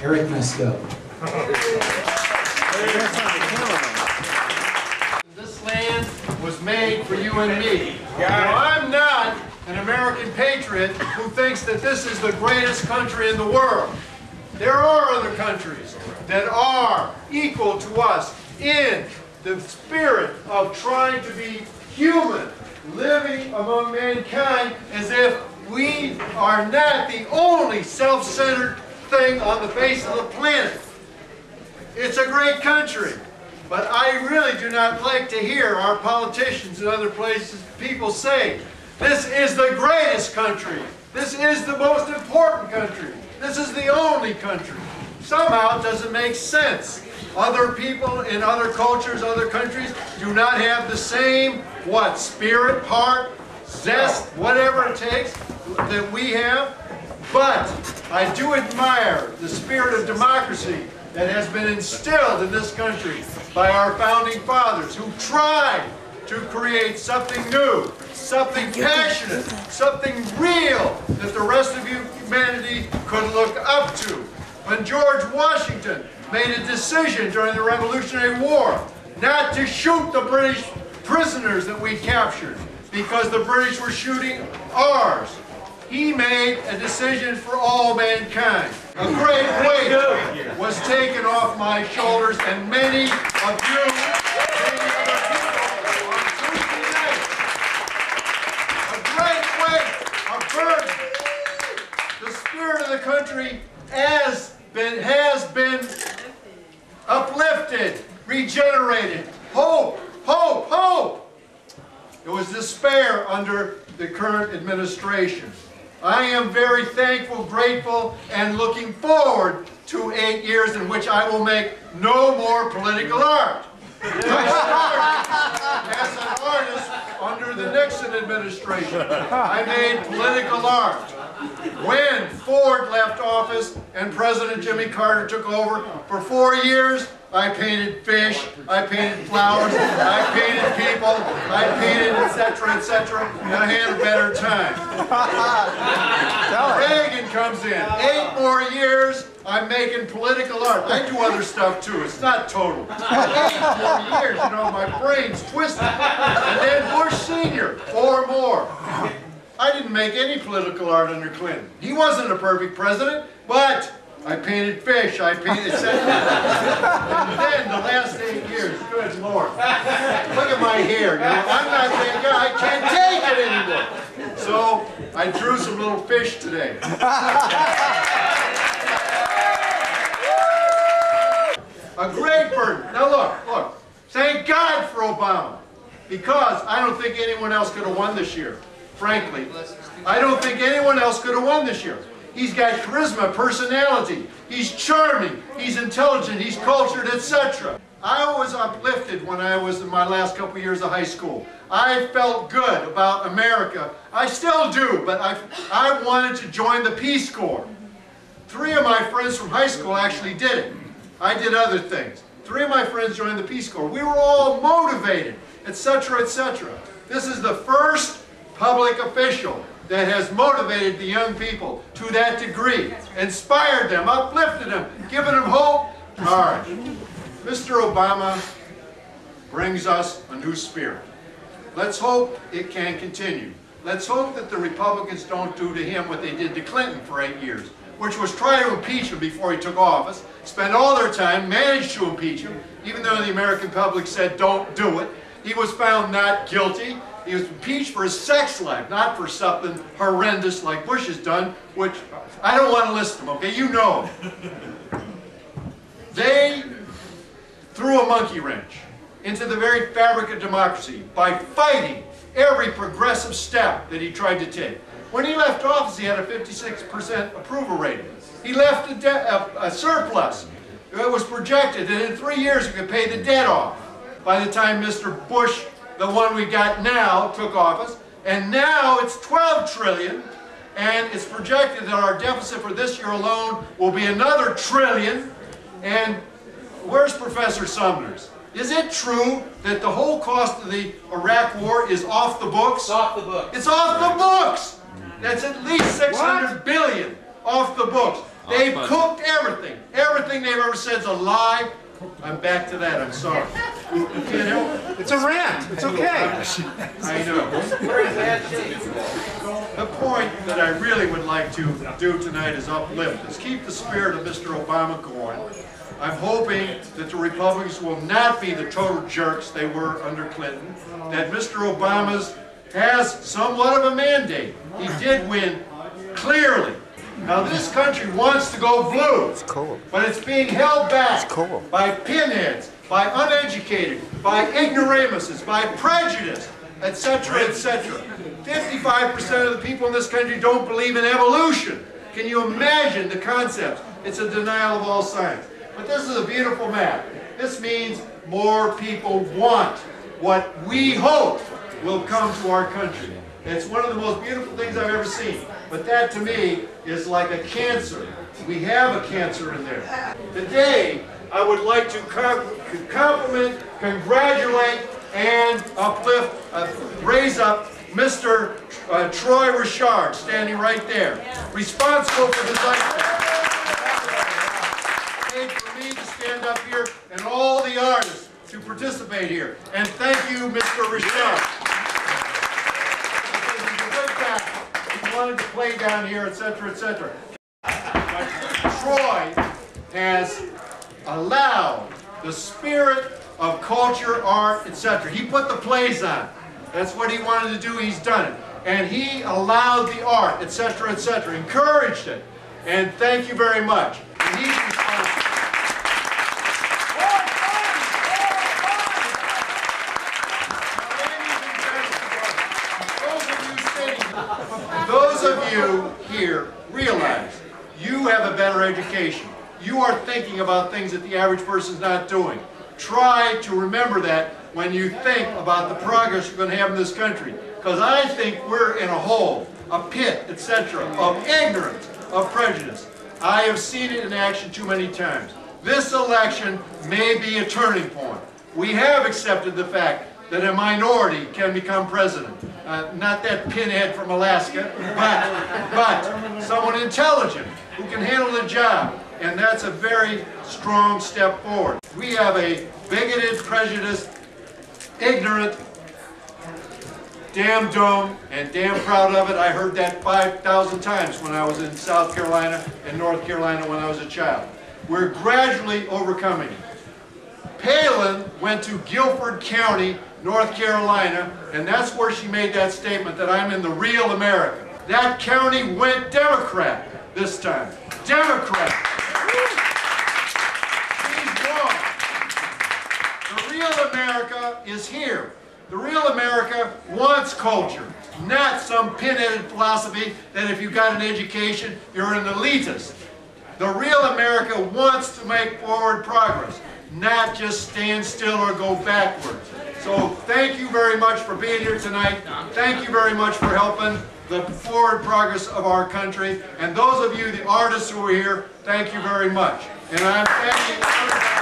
Eric Mesko. This land was made for you and me. Now, I'm not an American patriot who thinks that this is the greatest country in the world. There are other countries that are equal to us in the spirit of trying to be human, living among mankind as if we are not the only self-centered thing on the face of the planet. It's a great country, but I really do not like to hear our politicians in other places, people say, this is the greatest country, this is the most important country, this is the only country. Somehow it doesn't make sense. Other people in other cultures, other countries do not have the same, spirit, heart, zest, whatever it takes that we have. But I do admire the spirit of democracy that has been instilled in this country by our founding fathers who tried to create something new, something passionate, something real that the rest of humanity could look up to. When George Washington made a decision during the Revolutionary War not to shoot the British prisoners that we captured because the British were shooting ours, he made a decision for all mankind. A great weight was taken off my shoulders, and many of you, many other people, on Tuesday night, a great weight, a burden. The spirit of the country has been uplifted, regenerated. Hope, hope, hope. It was despair under the current administration. I am very thankful, grateful, and looking forward to 8 years in which I will make no more political art. As an artist under the Nixon administration, I made political art. When Ford left office and President Jimmy Carter took over, for 4 years, I painted fish, I painted flowers, I painted people, I painted etc., and I had a better time. Reagan comes in. 8 more years, I'm making political art. I do other stuff too, it's not total. 8 more years, you know, my brain's twisted. And then Bush Sr., 4 more. I didn't make any political art under Clinton. He wasn't a perfect president, but I painted fish, I painted etc. And then the last 8 years, good Lord, look at my hair, you know, I'm not that guy, I can't take it anymore. So I drew some little fish today. A great burden. Now look, thank God for Obama, because I don't think anyone else could have won this year. Frankly, I don't think anyone else could have won this year. He's got charisma, personality, he's charming, he's intelligent, he's cultured, etc. I was uplifted when I was in my last couple of years of high school. I felt good about America. I still do, but I wanted to join the Peace Corps. 3 of my friends from high school actually did it. I did other things. 3 of my friends joined the Peace Corps. We were all motivated, etc., etc. This is the first public official that has motivated the young people to that degree, inspired them, uplifted them, given them hope. All right, Mr. Obama brings us a new spirit. Let's hope it can continue. Let's hope that the Republicans don't do to him what they did to Clinton for 8 years, which was try to impeach him before he took office, spend all their time, managed to impeach him, even though the American public said don't do it. He was found not guilty. He was impeached for his sex life, not for something horrendous like Bush has done, which I don't want to list them, okay? You know. They threw a monkey wrench into the very fabric of democracy by fighting every progressive step that he tried to take. When he left office, he had a 56% approval rating. He left a surplus. It was projected that in 3 years he could pay the debt off. By the time Mr. Bush, the one we got now, took office, and now it's 12 trillion, and it's projected that our deficit for this year alone will be another trillion. And where's Professor Sumner's? Is it true that the whole cost of the Iraq war is off the books? It's off the books. It's off the books! That's at least 600 billion off the books. They've cooked everything. thing they've ever said is a lie, I'm back to that. I'm sorry. It's a rant. It's okay. I know. The point that I really would like to do tonight is uplift, is keep the spirit of Mr. Obama going. I'm hoping that the Republicans will not be the total jerks they were under Clinton, that Mr. Obama's has somewhat of a mandate. He did win clearly. Now this country wants to go blue, but it's being held back by pinheads, by uneducated, by ignoramuses, by prejudice, etc., etc. 55% of the people in this country don't believe in evolution. Can you imagine the concept? It's a denial of all science. But this is a beautiful map. This means more people want what we hope will come to our country. It's one of the most beautiful things I've ever seen. But that to me is like a cancer. We have a cancer in there. Today, I would like to compliment, congratulate, and uplift, raise up Mr. Troy Richard, standing right there, responsible for the Zeitgeist. For me to stand up here and all the artists to participate here. And thank you, Mr. Richard. Because he's a good guy. He wanted to play down here, etc., etc. Troy has allowed the spirit of culture, art, etc. He put the plays on. That's what he wanted to do. He's done it. And he allowed the art, etc., etc., encouraged it. And thank you very much. And he's responsible. Those of you here realize you have a better education. You are thinking about things that the average person is not doing. Try to remember that when you think about the progress you're going to have in this country. Because I think we're in a hole, a pit, etc., of ignorance, of prejudice. I have seen it in action too many times. This election may be a turning point. We have accepted the fact that a minority can become president. Not that pinhead from Alaska, but someone intelligent who can handle the job. And that's a very strong step forward. We have a bigoted, prejudiced, ignorant, damn dumb, and damn proud of it. I heard that 5,000 times when I was in South Carolina and North Carolina when I was a child. We're gradually overcoming it. Palin went to Guilford County, North Carolina, and that's where she made that statement that I'm in the real America. That county went Democrat this time. Democrat. She's wrong. The real America is here. The real America wants culture, not some pinheaded philosophy that if you've got an education, you're an elitist. The real America wants to make forward progress, not just stand still or go backwards. So thank you very much for being here tonight. Thank you very much for helping the forward progress of our country. And those of you, the artists who are here, thank you very much. And I'm thanking everybody.